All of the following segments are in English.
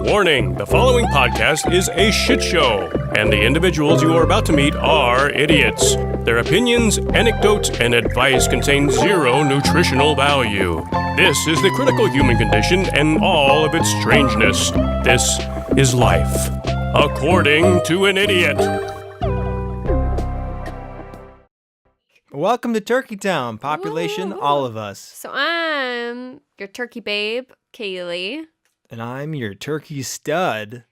Warning, the following podcast is a shit show, and the individuals you are about to meet are idiots. Their opinions, anecdotes, and advice contain zero nutritional value. This is the critical human condition and all of its strangeness. This is life, according to an idiot. Welcome to Turkey Town, population all of us. So I'm your turkey babe, Kaylee. And I'm your turkey stud,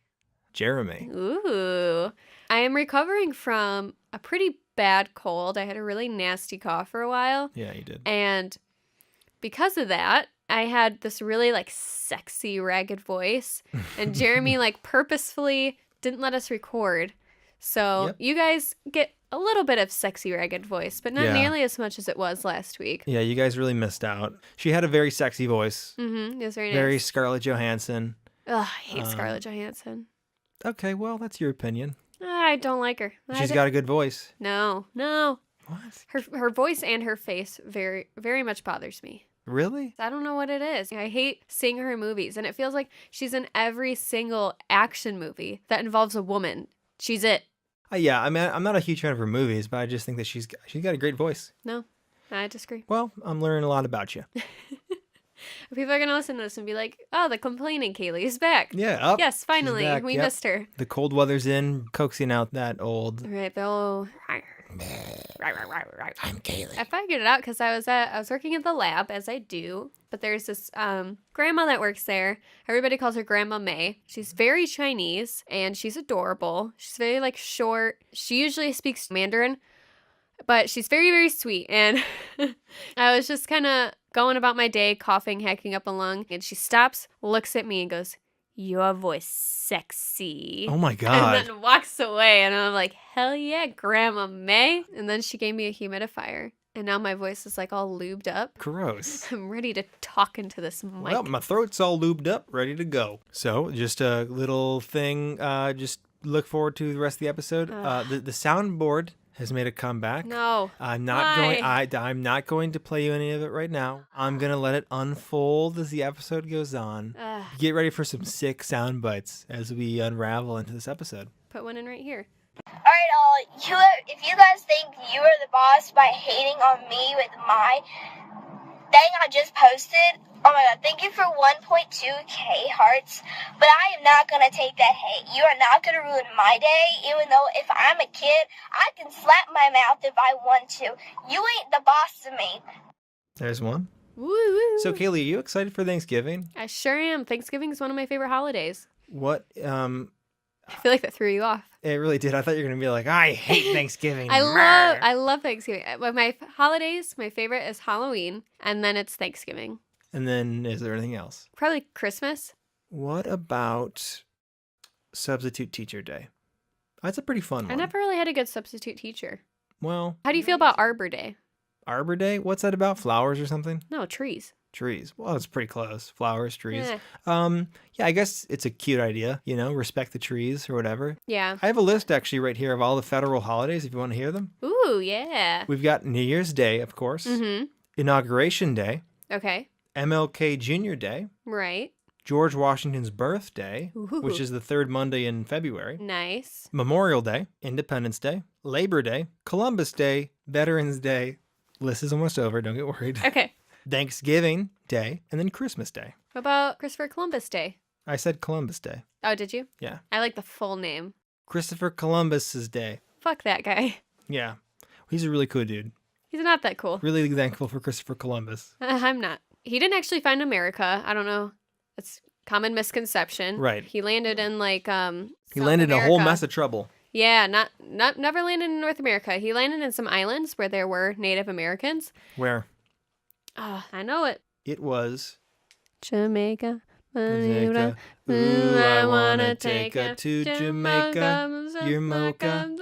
Jeremy. Ooh. I am recovering from a pretty bad cold. I had a really nasty cough for a while. Yeah, you did. And because of that, I had this really sexy, ragged voice. And Jeremy purposefully didn't let us record. So You guys get a little bit of sexy, ragged voice, but not nearly as much as it was last week. Yeah, you guys really missed out. She had a very sexy voice. Mm-hmm. It was very nice. Very Scarlett Johansson. Ugh, I hate Scarlett Johansson. Okay, well, that's your opinion. I don't like her. She's got a good voice. No. What? Her voice and her face very, very much bothers me. Really? I don't know what it is. I hate seeing her in movies, and it feels like she's in every single action movie that involves a woman. She's it. Yeah, I mean, I'm not a huge fan of her movies, but I just think that she's got a great voice. No, I disagree. Well, I'm learning a lot about you. People are going to listen to this and be like, oh, the complaining Kaylee is back. Yeah. Yes, finally. We missed her. The cold weather's in, coaxing out that old... Right, Bill. I'm Kaylee. I figured it out because I was working at the lab, as I do. But there's this grandma that works there. Everybody calls her Grandma May. She's very Chinese, and she's adorable. She's very, short. She usually speaks Mandarin, but she's very, very sweet. And I was just kind of going about my day, coughing, hacking up a lung, and she stops, looks at me, and goes, "Your voice sexy." Oh, my God. And then walks away, and I'm like, hell yeah, Grandma May. And then she gave me a humidifier. And now my voice is all lubed up. Gross. I'm ready to talk into this mic. Well, my throat's all lubed up, ready to go. So, just a little thing, just look forward to the rest of the episode. The soundboard has made a comeback. No. I'm not going to play you any of it right now. I'm going to let it unfold as the episode goes on. Get ready for some sick sound bites as we unravel into this episode. Put one in right here. Alright, if you guys think you are the boss by hating on me with my thing I just posted, oh my god, thank you for 1.2k hearts, but I am not going to take that hate. You are not going to ruin my day, even though if I'm a kid, I can slap my mouth if I want to. You ain't the boss of me. There's one. Woo! So, Kaylee, are you excited for Thanksgiving? I sure am. Thanksgiving is one of my favorite holidays. What, I feel like that threw you off. It really did. I thought you were going to be like, I hate Thanksgiving. I love Thanksgiving. But my holidays, my favorite is Halloween, and then it's Thanksgiving. And then is there anything else? Probably Christmas. What about Substitute Teacher Day? That's a pretty fun one. I never really had a good substitute teacher. Well. How do you feel about Arbor Day? Arbor Day? What's that about? Flowers or something? No, trees. Trees. Well, it's pretty close. Flowers, trees. Yeah. Yeah, I guess it's a cute idea, respect the trees or whatever. Yeah. I have a list actually right here of all the federal holidays if you want to hear them. Ooh, yeah. We've got New Year's Day, of course. Mm-hmm. Inauguration Day. Okay. MLK Jr. Day. Right. George Washington's birthday, Ooh. which is the third Monday in February. Nice. Memorial Day, Independence Day, Labor Day, Columbus Day, Veterans Day. List is almost over, don't get worried. Okay. Thanksgiving Day, and then Christmas Day. What about Christopher Columbus Day? I said Columbus Day. Oh, did you? Yeah. I like the full name. Christopher Columbus's Day. Fuck that guy. Yeah. He's a really cool dude. He's not that cool. Really thankful for Christopher Columbus. I'm not. He didn't actually find America. I don't know. It's common misconception. Right. He landed in he landed in a whole mess of trouble. Yeah, never landed in North America. He landed in some islands where there were Native Americans. Where? I know it. It was Jamaica. Jamaica. Ooh, I wanna take her to Jamaica. Your mocha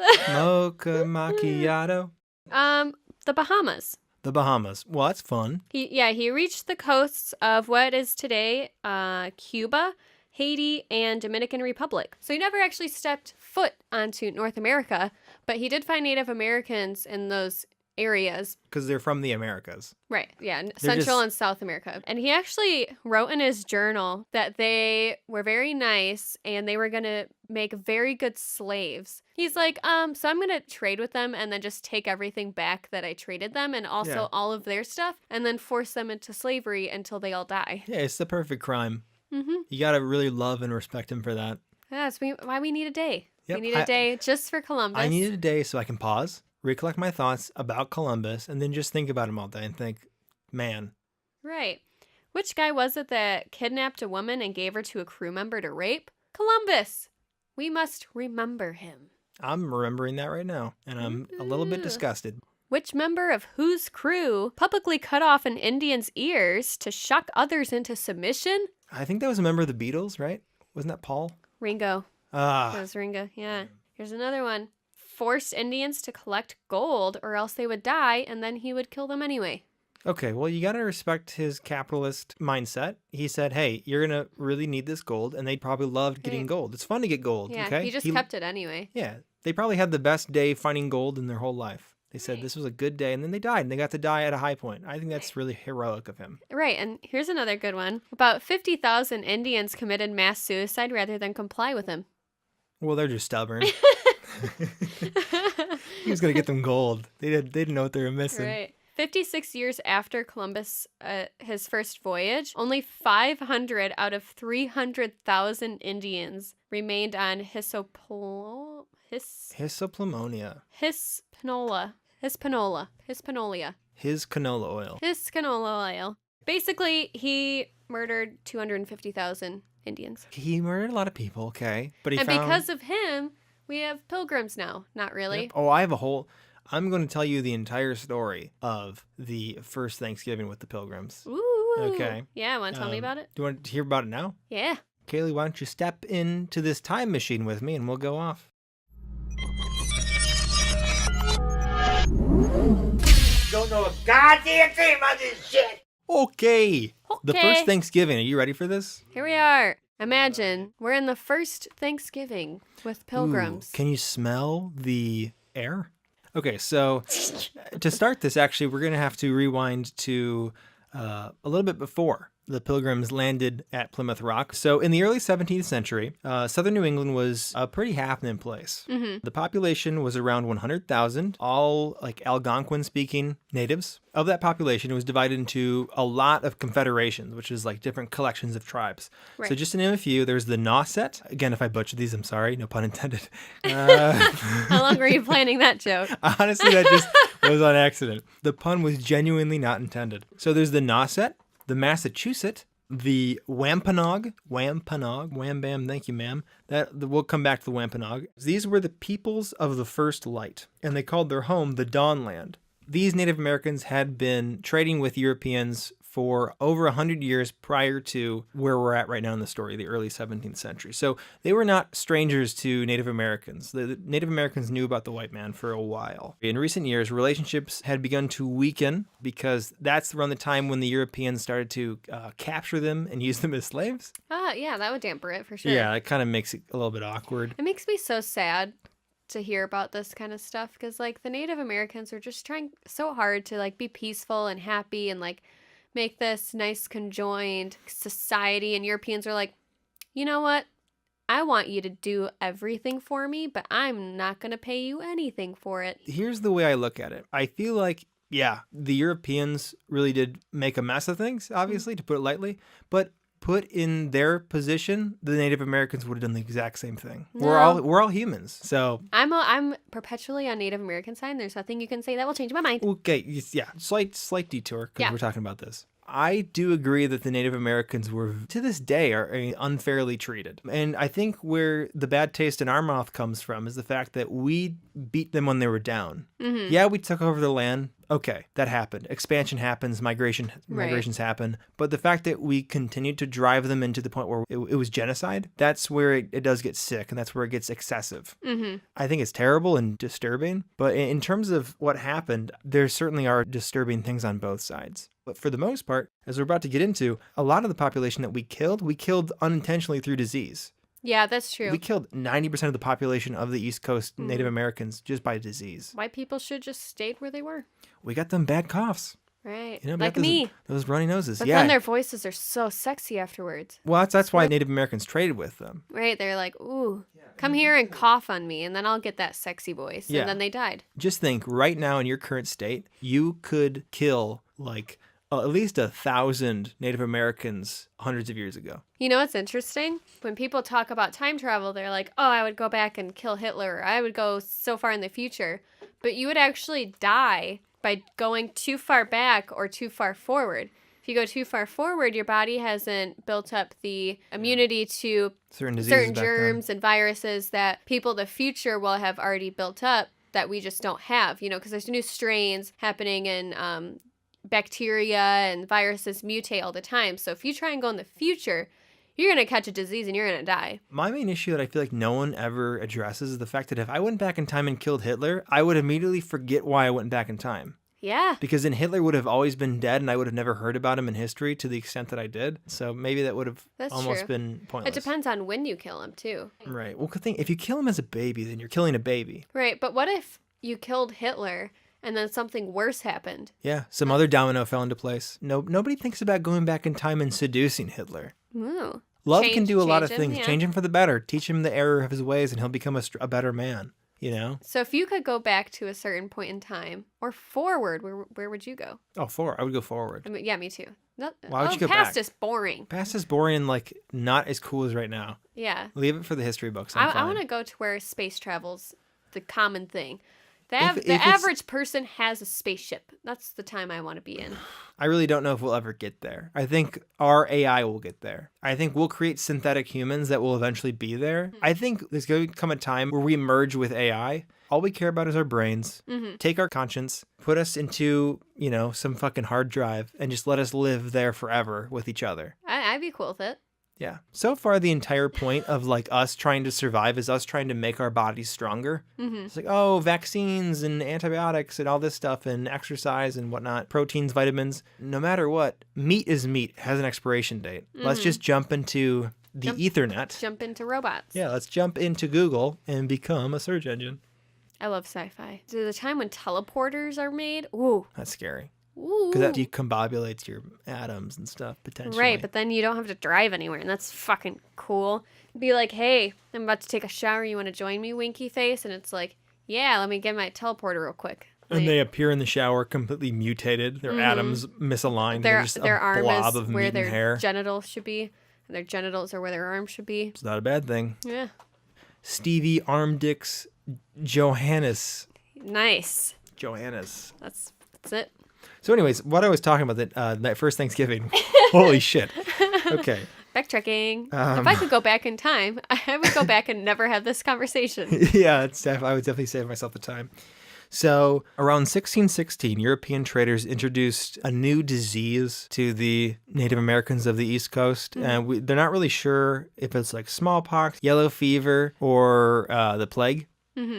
macchiato. The Bahamas. The Bahamas. Well, that's fun. He reached the coasts of what is today Cuba, Haiti, and Dominican Republic. So he never actually stepped foot onto North America, but he did find Native Americans in those areas. Because they're from the Americas. Right. Yeah. Central and South America. And he actually wrote in his journal that they were very nice and they were going to make very good slaves. He's like, so I'm going to trade with them and then just take everything back that I traded them and also all of their stuff and then force them into slavery until they all die. Yeah, it's the perfect crime. Mm-hmm. You got to really love and respect him for that. That's why we need a day. Yep. We need a day just for Columbus. I needed a day so I can pause, recollect my thoughts about Columbus, and then just think about him all day and think, man. Right. Which guy was it that kidnapped a woman and gave her to a crew member to rape? Columbus. We must remember him. I'm remembering that right now, and I'm a little bit disgusted. Which member of whose crew publicly cut off an Indian's ears to shock others into submission? I think that was a member of the Beatles, right? Wasn't that Paul? Ringo. That was Ringo, yeah. Here's another one. Forced Indians to collect gold or else they would die and then he would kill them anyway. Okay, well, you got to respect his capitalist mindset. He said, hey, you're going to really need this gold, and they probably loved getting gold. It's fun to get gold, yeah, okay? He just kept it anyway. Yeah, they probably had the best day finding gold in their whole life. They said this was a good day, and then they died, and they got to die at a high point. I think that's really heroic of him. Right, and here's another good one. About 50,000 Indians committed mass suicide rather than comply with him. Well, they're just stubborn. He was going to get them gold. They didn't know what they were missing. Right. 56 years after Columbus, his first voyage, only 500 out of 300,000 Indians remained on Hispaniola. His canola oil. His canola oil. Basically, he murdered 250,000 Indians. He murdered a lot of people, okay. But because of him, we have pilgrims now. Not really. Yep. Oh, I'm going to tell you the entire story of the first Thanksgiving with the Pilgrims. Ooh. Okay. Yeah, want to tell me about it? Do you want to hear about it now? Yeah. Kaylee, why don't you step into this time machine with me and we'll go off. Don't know a goddamn thing about this shit. Okay. The first Thanksgiving. Are you ready for this? Here we are. Imagine we're in the first Thanksgiving with pilgrims. Ooh, can you smell the air? Okay, so to start this, actually, we're going to have to rewind to a little bit before the Pilgrims landed at Plymouth Rock. So in the early 17th century, southern New England was a pretty happening place. Mm-hmm. The population was around 100,000, all like Algonquin-speaking natives. Of that population, it was divided into a lot of confederations, which is like different collections of tribes. Right. So just to name a few, there's the Nauset. Again, if I butcher these, I'm sorry. No pun intended. How long were you planning that joke? Honestly, that just was on accident. The pun was genuinely not intended. So there's the Nauset, the Massachusetts, the Wampanoag, wham bam, thank you, ma'am. We'll come back to the Wampanoag. These were the peoples of the first light, and they called their home the Dawnland. These Native Americans had been trading with Europeans for over 100 years prior to where we're at right now in the story, the early 17th century. So they were not strangers to Native Americans. The Native Americans knew about the white man for a while. In recent years, relationships had begun to weaken because that's around the time when the Europeans started to capture them and use them as slaves. Yeah, that would dampen it for sure. Yeah, it kind of makes it a little bit awkward. It makes me so sad to hear about this kind of stuff because like the Native Americans were just trying so hard to like be peaceful and happy and like make this nice conjoined society, and Europeans are like, you know what? I want you to do everything for me, but I'm not going to pay you anything for it. Here's the way I look at it. I feel like, yeah, the Europeans really did make a mess of things, obviously, to put it lightly, but put in their position, the Native Americans would have done the exact same thing. No. We're all humans, so I'm perpetually on Native American side. There's nothing you can say that will change my mind. Okay, yeah, slight detour because we're talking about this. I do agree that the Native Americans were, to this day, are unfairly treated. And I think where the bad taste in our mouth comes from is the fact that we beat them when they were down. Mm-hmm. Yeah, we took over the land. Okay, that happened. Expansion happens, migrations happen. But the fact that we continued to drive them into the point where it was genocide, that's where it does get sick, and that's where it gets excessive. Mm-hmm. I think it's terrible and disturbing. But in terms of what happened, there certainly are disturbing things on both sides. But for the most part, as we're about to get into, a lot of the population that we killed unintentionally through disease. Yeah, that's true. We killed 90% of the population of the East Coast Native Americans just by disease. White people should just stayed where they were. We got them bad coughs. Right. You know, we Like got me. those runny noses. But yeah. then their voices are so sexy afterwards. Well, that's why Native Americans traded with them. Right. They're like, ooh, come here and cough on me, and then I'll get that sexy voice. Yeah. And then they died. Just think, right now in your current state, you could kill like at least 1,000 Native Americans hundreds of years ago. You know what's interesting? When people talk about time travel, they're like, oh, I would go back and kill Hitler. Or I would go so far in the future. But you would actually die by going too far back or too far forward. If you go too far forward, your body hasn't built up the immunity to Certain diseases certain back then. germs and viruses that people in the future will have already built up that we just don't have, you know, because there's new strains happening and bacteria and viruses mutate all the time. So if you try and go in the future, you're going to catch a disease and you're going to die. My main issue that I feel like no one ever addresses is the fact that if I went back in time and killed Hitler, I would immediately forget why I went back in time. Yeah. Because then Hitler would have always been dead and I would have never heard about him in history to the extent that I did. So maybe that would have That's almost true. been pointless. It depends on when you kill him, too. Right. Well, think if you kill him as a baby, then you're killing a baby. Right. But what if you killed Hitler and then something worse happened? Yeah. Some other domino fell into place. Nobody thinks about going back in time and seducing Hitler. Ooh. Love can do a lot of change him, things. yeah. Change him for the better. Teach him the error of his ways and he'll become a better man. You know? So if you could go back to a certain point in time or forward, where would you go? Oh, forward. I would go forward. I mean, yeah, me too. Why would you go past back? is boring. Past is boring and like not as cool as right now. Yeah. Leave it for the history books. I want to go to where space travel's the common thing. If The it's- average person has a spaceship. That's the time I want to be in. I really don't know if we'll ever get there. I think our AI will get there. I think we'll create synthetic humans that will eventually be there. I think there's going to come a time where we merge with AI. All we care about is our brains. Take our conscience, put us into, you know, some fucking hard drive and just let us live there forever with each other. I'd be cool with it. Yeah. So far, the entire point of like us trying to survive is us trying to make our bodies stronger. It's like, oh, vaccines and antibiotics and all this stuff and exercise and whatnot, proteins, vitamins. No matter what, meat is meat, has an expiration date. Let's just jump into the Ethernet. Jump into robots. Yeah, let's jump into Google and become a search engine. I love sci-fi. To the time when teleporters are made, ooh. That's scary. Ooh. Because that decombobulates your atoms and stuff, potentially. Right, but then you don't have to drive anywhere, and that's fucking cool. Be like, hey, I'm about to take a shower. You want to join me, winky face? And it's like, yeah, let me get my teleporter real quick. And they appear in the shower completely mutated. Their atoms misaligned. They're just Their a arm blob is of where meat their and hair. genitals should be, and their genitals are where their arms should be. It's not a bad thing. Yeah. Stevie Armdix Johannes. Nice. Johannes. That's it. So anyways, what I was talking about that first Thanksgiving. Holy shit. Okay. Backtracking. If I could go back in time, I would go back and never have this conversation. Yeah, I would definitely save myself the time. So around 1616, European traders introduced a new disease to the Native Americans of the East Coast. And they're not really sure if it's like smallpox, yellow fever, or the plague.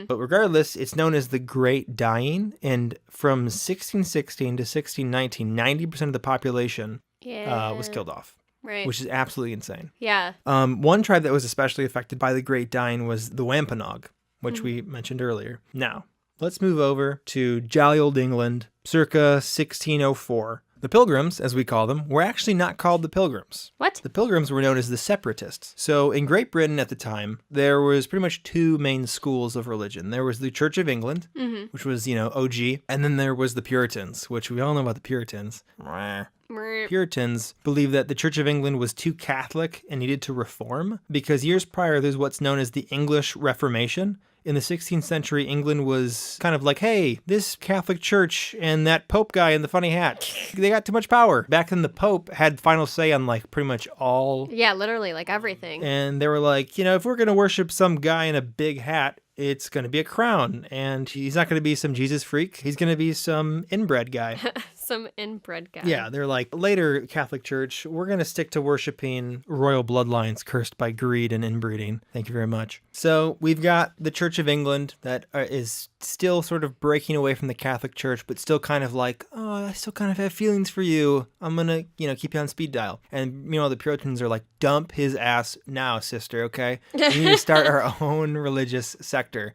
But regardless, it's known as the Great Dying. And from 1616 to 1619, 90% of the population was killed off. Right. Which is absolutely insane. Yeah. One tribe that was especially affected by the Great Dying was the Wampanoag, which we mentioned earlier. Now, let's move over to jolly old England, circa 1604. The Pilgrims, as we call them, were actually not called the Pilgrims. What? The Pilgrims were known as the Separatists. So in Great Britain at the time, there was pretty much two main schools of religion. There was the Church of England, which was, OG, and then there was the Puritans, which we all know about the Puritans. Puritans believed that the Church of England was too Catholic and needed to reform because years prior, there's what's known as the English Reformation. In the 16th century, England was kind of like, hey, this Catholic Church and that Pope guy in the funny hat, they got too much power. Back then, the Pope had final say on like pretty much all. Yeah, literally, like everything. And they were like, if we're going to worship some guy in a big hat, it's going to be a crown. And he's not going to be some Jesus freak. He's going to be some inbred guy. Some inbred guy. Yeah, they're like, later Catholic Church, we're going to stick to worshiping royal bloodlines cursed by greed and inbreeding. Thank you very much. So we've got the Church of England that is still sort of breaking away from the Catholic Church, but still kind of like, oh, I still kind of have feelings for you. I'm going to, keep you on speed dial. And, the Puritans are like, dump his ass now, sister, okay? We need to start our own religious sector.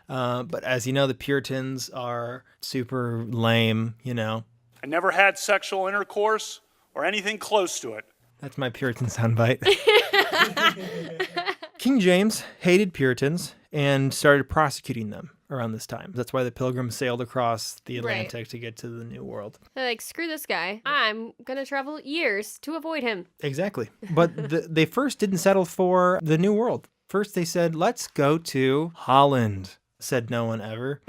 But as you know, the Puritans are super lame, I never had sexual intercourse or anything close to it. That's my Puritan soundbite. King James hated Puritans and started prosecuting them around this time. That's why the Pilgrims sailed across the Atlantic to get to the New World. They're like, screw this guy. I'm going to travel years to avoid him. Exactly. But they first didn't settle for the New World. First they said, let's go to Holland. Said no one ever.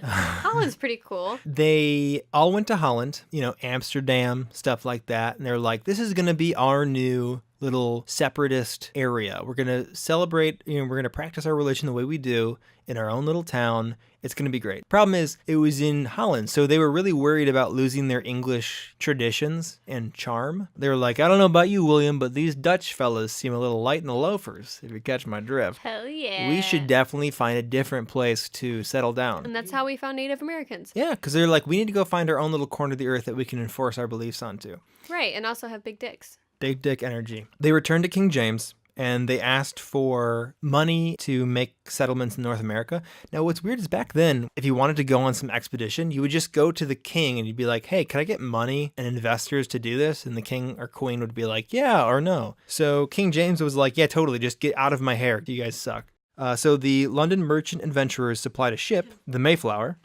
Holland's pretty cool. They all went to Holland, Amsterdam, stuff like that. And they're like, this is going to be our new little separatist area. We're going to celebrate, we're going to practice our religion the way we do in our own little town. It's going to be great. Problem is, it was in Holland, so they were really worried about losing their English traditions and charm. They were like, I don't know about you, William, but these Dutch fellas seem a little light in the loafers, if you catch my drift. Hell yeah. We should definitely find a different place to settle down. And that's how we found Native Americans. Yeah, because they're like, we need to go find our own little corner of the earth that we can enforce our beliefs onto. Right, and also have big dicks. Big dick energy. They returned to King James, and they asked for money to make settlements in North America. Now, what's weird is back then, if you wanted to go on some expedition, you would just go to the king and you'd be like, hey, can I get money and investors to do this? And the king or queen would be like, yeah or no. So King James was like, yeah, totally, just get out of my hair. You guys suck. So the London merchant adventurers supplied a ship, the Mayflower.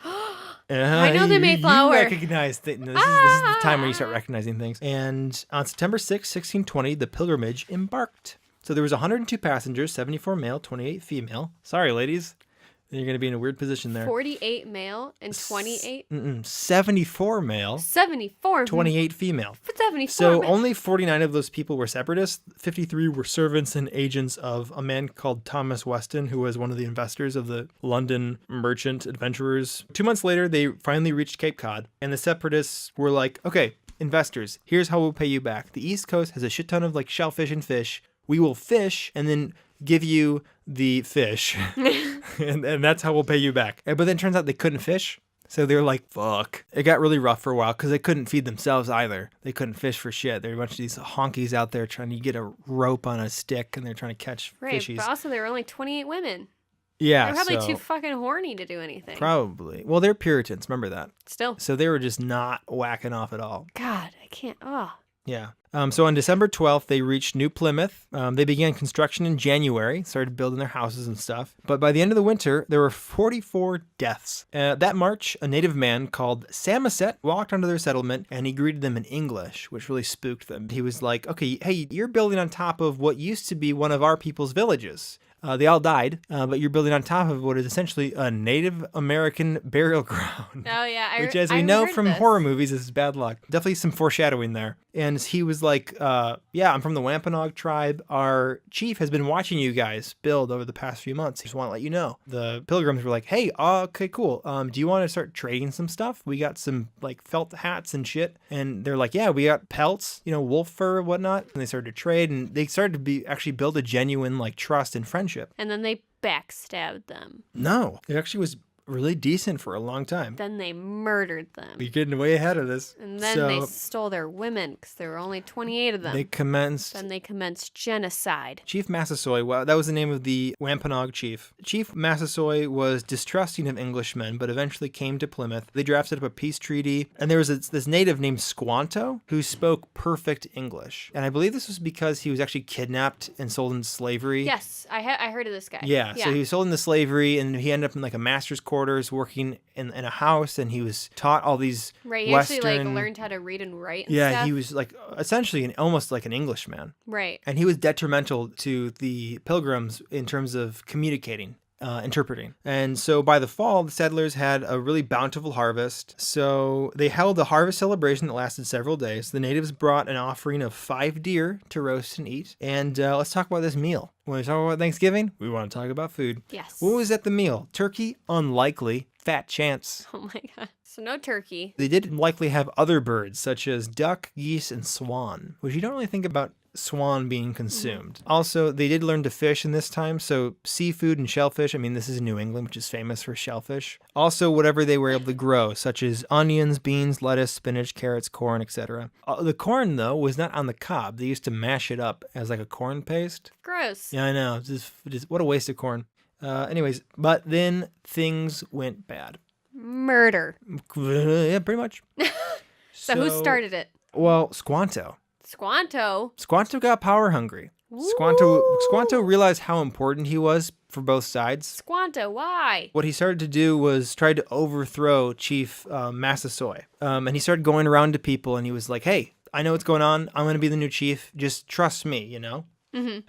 I know the Mayflower. You recognize this is the time where you start recognizing things. And on September 6, 1620, the pilgrimage embarked. So there was 102 passengers, 74 male, 28 female. Sorry, ladies. You're going to be in a weird position there. 48 male and 28? 74 male. 74? 28 female. 74 So male. only 49 of those people were separatists. 53 were servants and agents of a man called Thomas Weston, who was one of the investors of the London merchant adventurers. 2 months later, they finally reached Cape Cod, and the separatists were like, okay, investors, here's how we'll pay you back. The East Coast has a shit ton of like shellfish and fish. We will fish and then give you the fish. and that's how we'll pay you back. But then it turns out they couldn't fish. So they were like, fuck. It got really rough for a while because they couldn't feed themselves either. They couldn't fish for shit. There were a bunch of these honkies out there trying to get a rope on a stick and they're trying to catch fishies. But also there were only 28 women. Yeah, They're probably too fucking horny to do anything. Probably. Well, they're Puritans. Remember that. Still. So they were just not whacking off at all. God, I can't. Oh. Yeah. So on December 12th, they reached New Plymouth. They began construction in January, started building their houses and stuff. But by the end of the winter, there were 44 deaths. That March, a native man called Samoset walked onto their settlement and he greeted them in English, which really spooked them. He was like, okay, hey, you're building on top of what used to be one of our people's villages. They all died, but you're building on top of what is essentially a Native American burial ground. Oh, yeah. Which, as we know from horror movies, is bad luck. Definitely some foreshadowing there. And he was like, yeah, I'm from the Wampanoag tribe. Our chief has been watching you guys build over the past few months. Just want to let you know. The Pilgrims were like, hey, okay, cool. Do you want to start trading some stuff? We got some like felt hats and shit. And they're like, yeah, we got pelts, wolf fur, whatnot. And they started to trade and they started to actually build a genuine like trust and friendship. And then they backstabbed them. No, it actually was really decent for a long time. Then they murdered them. We're getting way ahead of this. And then they stole their women because there were only 28 of them. They commenced genocide. Chief Massasoit, well, that was the name of the Wampanoag chief. Chief Massasoit was distrusting of Englishmen, but eventually came to Plymouth. They drafted up a peace treaty, and there was this native named Squanto who spoke perfect English. And I believe this was because he was actually kidnapped and sold into slavery. Yes, I heard of this guy. Yeah, so he was sold into slavery, and he ended up in like a master's quarters working in a house, and he was taught all these Right, he Western... actually like learned how to read and write and yeah, stuff. he was like essentially almost like an Englishman. Right. And he was detrimental to the Pilgrims in terms of communicating. Interpreting. And so by the fall, the settlers had a really bountiful harvest. So they held a harvest celebration that lasted several days. The natives brought an offering of 5 deer to roast and eat. And let's talk about this meal. When we talk about Thanksgiving, we want to talk about food. Yes. What was at the meal? Turkey? Unlikely. Fat chance. Oh my God. So no turkey. They did likely have other birds, such as duck, geese, and swan, which you don't really think about swan being consumed. Also, they did learn to fish in this time, so seafood and shellfish. I mean, this is New England, which is famous for shellfish. Also, whatever they were able to grow, such as onions, beans, lettuce, spinach, carrots, corn, etc. The corn, though, was not on the cob. They used to mash it up as like a corn paste. Gross. Yeah, I know. Just what a waste of corn. Anyways, but then things went bad. Murder. Yeah, pretty much. So who started it? Well, Squanto. Squanto got power hungry. Squanto realized how important he was for both sides. Squanto, why? What he started to do was try to overthrow Chief Massasoit. And he started going around to people and he was like, hey, I know what's going on. I'm going to be the new chief. Just trust me, you know?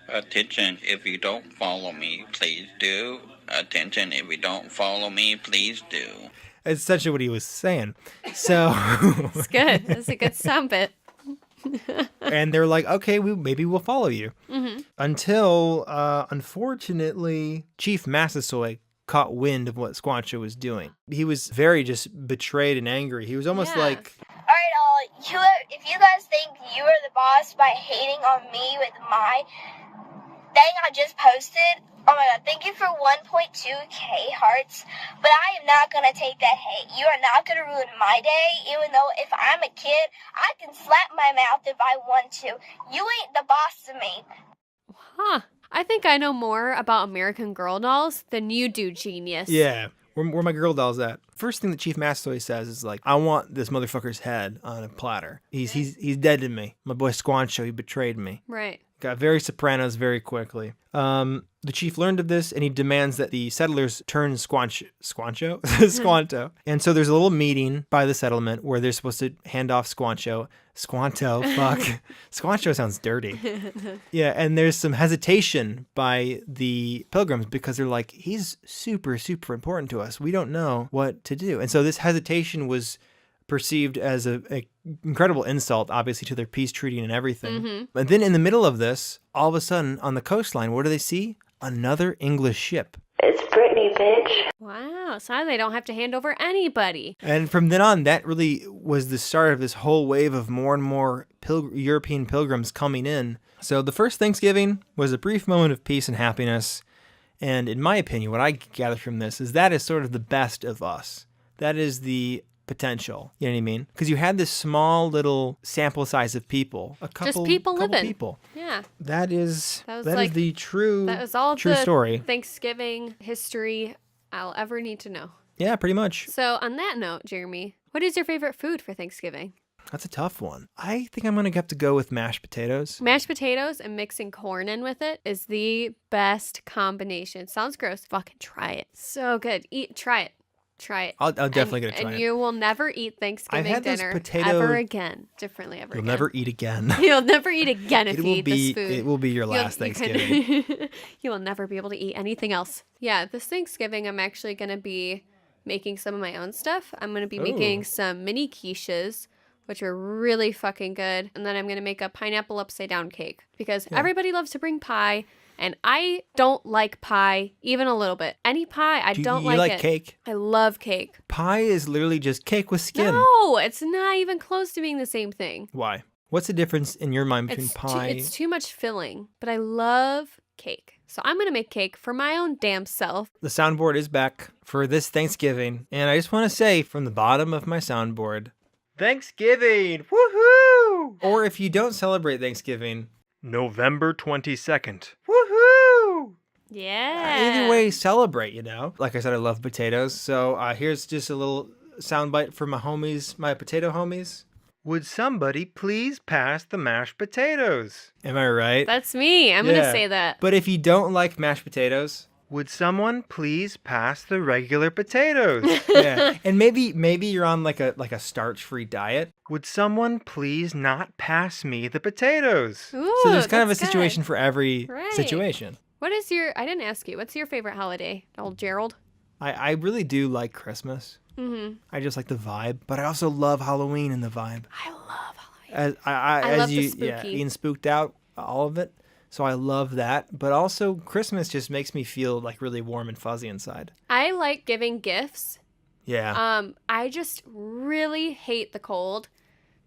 Attention, if you don't follow me, please do. Attention, if you don't follow me, please do. It's essentially what he was saying. So It's good. That's a good sound bit. and they're like, okay, maybe we'll follow you. Until, unfortunately, Chief Massasoit caught wind of what Squanto was doing. He was very just betrayed and angry. He was almost like... Alright, if you guys think you are the boss by hating on me with my thing I just posted, oh my God, thank you for 1.2k hearts, but I am not going to take that hate. You are not going to ruin my day, even though if I'm a kid, I can slap my mouth if I want to. You ain't the boss of me. Huh. I think I know more about American Girl dolls than you do, genius. Yeah. Where my girl doll's at? First thing that Chief Massasoit says is like, I want this motherfucker's head on a platter. He's dead to me. My boy Squanto, he betrayed me. Right. Got very Sopranos very quickly. The chief learned of this and he demands that the settlers turn Squanto? Squanto. And so there's a little meeting by the settlement where they're supposed to hand off Squanto, fuck. Squanto sounds dirty. Yeah, and there's some hesitation by the Pilgrims because they're like, he's super, super important to us. We don't know what to do. And so this hesitation was perceived as a incredible insult, obviously, to their peace treaty and everything. And then in the middle of this, all of a sudden, on the coastline, what do they see? Another English ship. It's Brittany, bitch. Wow. So now they don't have to hand over anybody. And from then on, that really was the start of this whole wave of more and more European pilgrims coming in. So the first Thanksgiving was a brief moment of peace and happiness. And in my opinion, what I gather from this is that is sort of the best of us. That is the potential. You know what I mean? Because you had this small little sample size of people. Just people living. People. Yeah. That is like, the true That was all true the story. Thanksgiving history I'll ever need to know. Yeah, pretty much. So on that note, Jeremy, what is your favorite food for Thanksgiving? That's a tough one. I think I'm going to have to go with mashed potatoes. Mashed potatoes and mixing corn in with it is the best combination. Sounds gross. Fucking try it. So good. Try it. I'll definitely get to try it. And you will never eat Thanksgiving dinner ever again. You'll never eat again. You'll never eat again if you eat this food. It will be your last Thanksgiving. You will never be able to eat anything else. Yeah, this Thanksgiving, I'm actually going to be making some of my own stuff. I'm going to be making some mini quiches, which are really fucking good. And then I'm going to make a pineapple upside down cake because everybody loves to bring pie. And I don't like pie even a little bit. Any pie, I don't like it. You like cake? I love cake. Pie is literally just cake with skin. No, it's not even close to being the same thing. Why? What's the difference in your mind between pie? It's too much filling, but I love cake. So I'm going to make cake for my own damn self. The soundboard is back for this Thanksgiving. And I just want to say from the bottom of my soundboard, Thanksgiving! Woohoo! Or if you don't celebrate Thanksgiving, November 22nd. Woohoo! Yeah. Either way, celebrate, you know? Like I said, I love potatoes. So here's just a little soundbite for my homies, my potato homies. Would somebody please pass the mashed potatoes? Am I right? That's me. I'm going to say that. But if you don't like mashed potatoes, would someone please pass the regular potatoes? Yeah. And maybe you're on like a starch-free diet. Would someone please not pass me the potatoes? Ooh, so there's kind of a that's situation good. for every Right. situation. I didn't ask you, what's your favorite holiday, old Gerald? I really do like Christmas. Mm-hmm. I just like the vibe, but I also love Halloween and the vibe. I love Halloween. I love you, the spooky. being spooked out, all of it. So I love that. But also Christmas just makes me feel like really warm and fuzzy inside. I like giving gifts. Yeah. I just really hate the cold.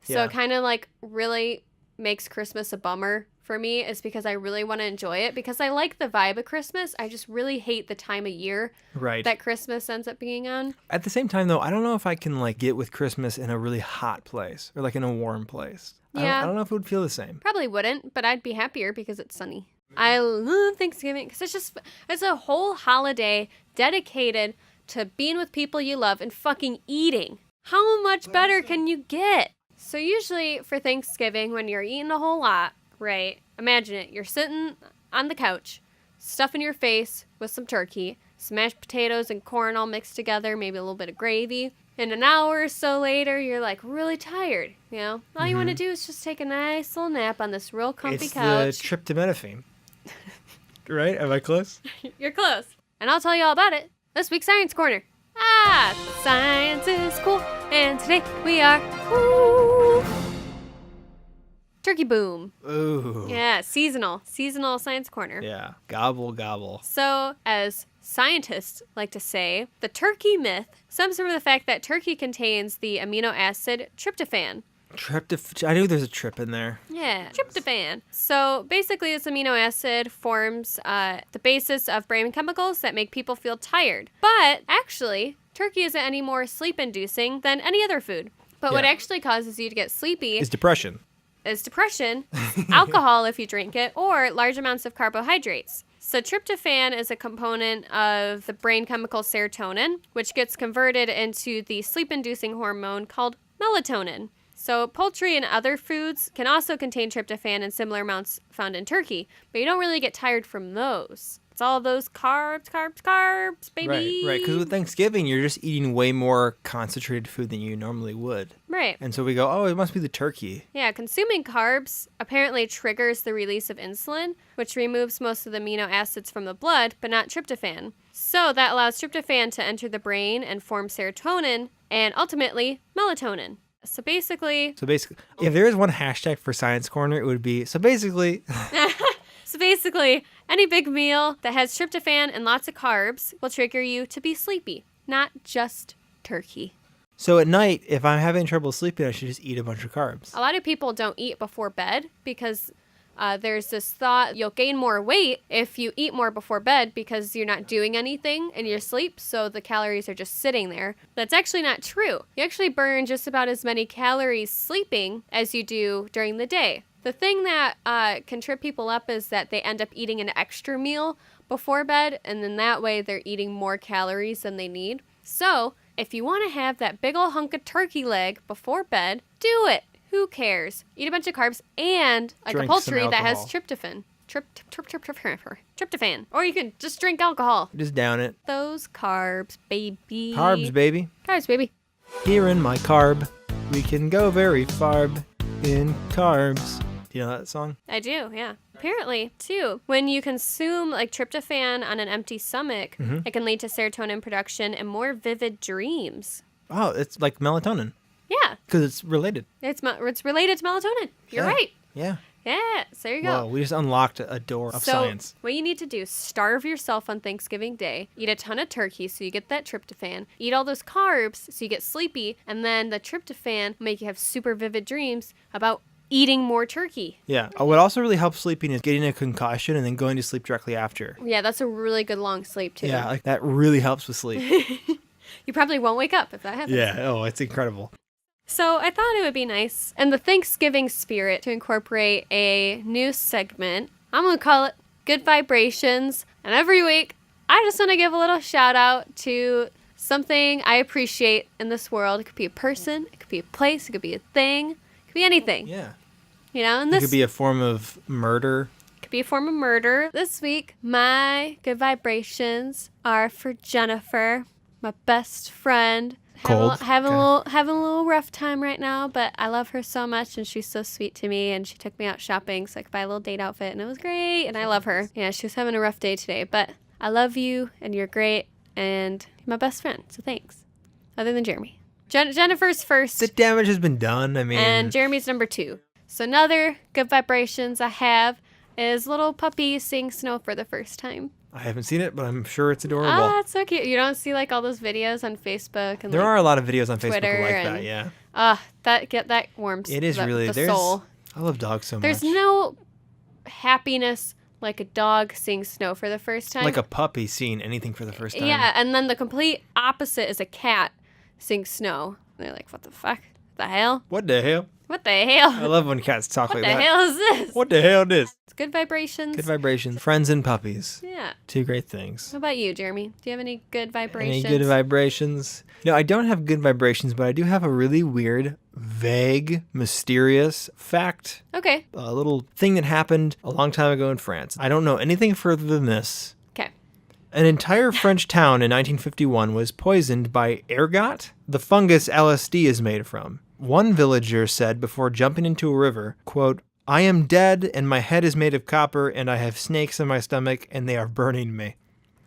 So Yeah. it kind of like really makes Christmas a bummer for me, is because I really want to enjoy it, because I like the vibe of Christmas. I just really hate the time of year Right. that Christmas ends up being on. At the same time, though, I don't know if I can like get with Christmas in a really hot place or like in a warm place. Yeah. I don't know if it would feel the same. Probably wouldn't, but I'd be happier because it's sunny. I love Thanksgiving because it's a whole holiday dedicated to being with people you love and fucking eating. How much better can you get? So usually for Thanksgiving, when you're eating a whole lot, right, imagine it. You're sitting on the couch, stuffing your face with some turkey, some mashed potatoes and corn all mixed together, maybe a little bit of gravy. And an hour or so later, you're like really tired, you know? All you want to do is just take a nice little nap on this real comfy It's couch. the tryptophan. Right? Am I close? You're close. And I'll tell you all about it this week's Science Corner. Science is cool, and today we are Turkey Boom. Ooh. Yeah, seasonal Science Corner. Yeah. Gobble, gobble. So, as scientists like to say, the turkey myth stems from the fact that turkey contains the amino acid tryptophan. I knew there's a trip in there. Yeah, tryptophan. So basically, this amino acid forms the basis of brain chemicals that make people feel tired. But actually, turkey isn't any more sleep-inducing than any other food. But what Yeah. actually causes you to get sleepy It's depression. is depression, alcohol if you drink it, or large amounts of carbohydrates. So tryptophan is a component of the brain chemical serotonin, which gets converted into the sleep-inducing hormone called melatonin. So poultry and other foods can also contain tryptophan in similar amounts found in turkey, but you don't really get tired from those. It's all those carbs, baby. Right. Because with Thanksgiving, you're just eating way more concentrated food than you normally would. Right. And so we go, oh, it must be the turkey. Yeah, consuming carbs apparently triggers the release of insulin, which removes most of the amino acids from the blood, but not tryptophan. So that allows tryptophan to enter the brain and form serotonin, and ultimately melatonin. So basically, if there is one hashtag for Science Corner, it would be, so basically, any big meal that has tryptophan and lots of carbs will trigger you to be sleepy, not just turkey. so at night, if I'm having trouble sleeping, I should just eat a bunch of carbs. A lot of people don't eat before bed because there's this thought you'll gain more weight if you eat more before bed because you're not doing anything in your sleep, so the calories are just sitting there. That's actually not true. You actually burn just about as many calories sleeping as you do during the day. The thing that can trip people up is that they end up eating an extra meal before bed, and then that way they're eating more calories than they need. So if you want to have that big ol' hunk of turkey leg before bed, do it. Who cares? Eat a bunch of carbs and like Drink a poultry some that has alcohol. tryptophan. Tryptophan. Or you can just drink alcohol. Just down it. Those carbs, baby. Carbs, baby. Carbs, baby. Here in my carb, we can go very far in carbs. Do you know that song? I do, yeah. Apparently, too, when you consume like tryptophan on an empty stomach, it can lead to serotonin production and more vivid dreams. Oh, it's like melatonin Yeah, because it's related. it's related to melatonin. You're Yeah. right. Yeah. Yeah, so there you go. Whoa, we just unlocked a door of So science. what you need to do is starve yourself on Thanksgiving Day, eat a ton of turkey so you get that tryptophan, eat all those carbs so you get sleepy, and then the tryptophan will make you have super vivid dreams about eating more turkey. Yeah. What also really helps sleeping is getting a concussion and then going to sleep directly after. Yeah, that's a really good long sleep too. Yeah, like that really helps with sleep. You probably won't wake up if that happens. Yeah. Oh, it's incredible. So I thought it would be nice in the Thanksgiving spirit to incorporate a new segment. I'm going to call it Good Vibrations. And every week, I just want to give a little shout out to something I appreciate in this world. It could be a person, it could be a place, it could be a thing, it could be anything. Yeah. You know, and It this could be a form of murder. could be a form of murder. This week, my good vibrations are for Jennifer, my best friend. Cold. Having a little rough time right now, but I love her so much, and she's so sweet to me, and she took me out shopping so I could buy a little date outfit, and it was great, and I love her. Yeah, she was having a rough day today, but I love you, and you're great, and you're my best friend, so thanks. Other than Jeremy. Jennifer's first, The damage has been done. I mean, and Jeremy's number 2. So another good vibrations I have is little puppy seeing snow for the first time. I haven't seen it, but I'm sure it's adorable. Ah, it's so cute. You don't see like all those videos on Facebook and There like, are a lot of videos on Facebook Twitter like and- that, yeah. that warms It is the, really, the soul. I love dogs so There's much. no happiness like a dog seeing snow for the first time. Like a puppy seeing anything for the first time. Yeah, and then the complete opposite is a cat seeing snow. And they're like, what the fuck? The hell? What the hell? What the hell? I love when cats talk What like the that. hell is this? What the hell is? It's good vibrations. Good vibrations. Friends and puppies. Yeah. Two great things. What about you, Jeremy? Do you have any good vibrations? Any good vibrations? No, I don't have good vibrations, but I do have a really weird, vague, mysterious fact. Okay. A little thing that happened a long time ago in France. I don't know anything further than this. Okay. An entire French town in 1951 was poisoned by ergot, the fungus LSD is made from. One villager said before jumping into a river, quote, "I am dead and my head is made of copper and I have snakes in my stomach and they are burning me."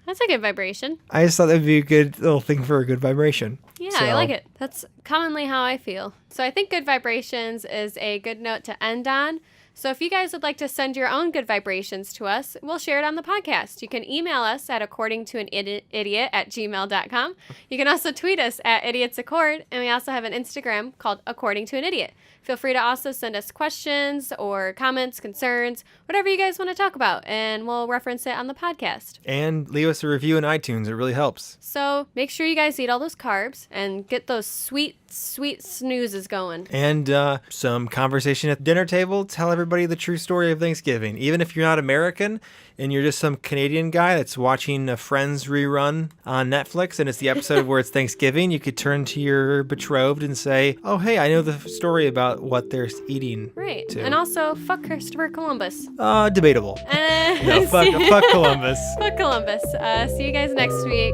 That's a good vibration. I just thought that'd be a good little thing for a good vibration. Yeah, So- I like it. That's commonly how I feel. So I think good vibrations is a good note to end on. So if you guys would like to send your own good vibrations to us, we'll share it on the podcast. You can email us at accordingtoanidiot@gmail.com. You can also tweet us at idiotsaccord, and we also have an Instagram called According to an Idiot. Feel free to also send us questions or comments, concerns, whatever you guys want to talk about, and we'll reference it on the podcast. And leave us a review in iTunes. It really helps. So make sure you guys eat all those carbs and get those sweet, sweet snoozes going. And some conversation at the dinner table. Tell everybody the true story of Thanksgiving. Even if you're not American and you're just some Canadian guy that's watching a Friends rerun on Netflix and it's the episode where it's Thanksgiving, you could turn to your betrothed and say, "Oh, hey, I know the story about what they're eating." Right. too. And also, fuck Christopher Columbus. Debatable. No, fuck Columbus. Fuck Columbus. See you guys next week.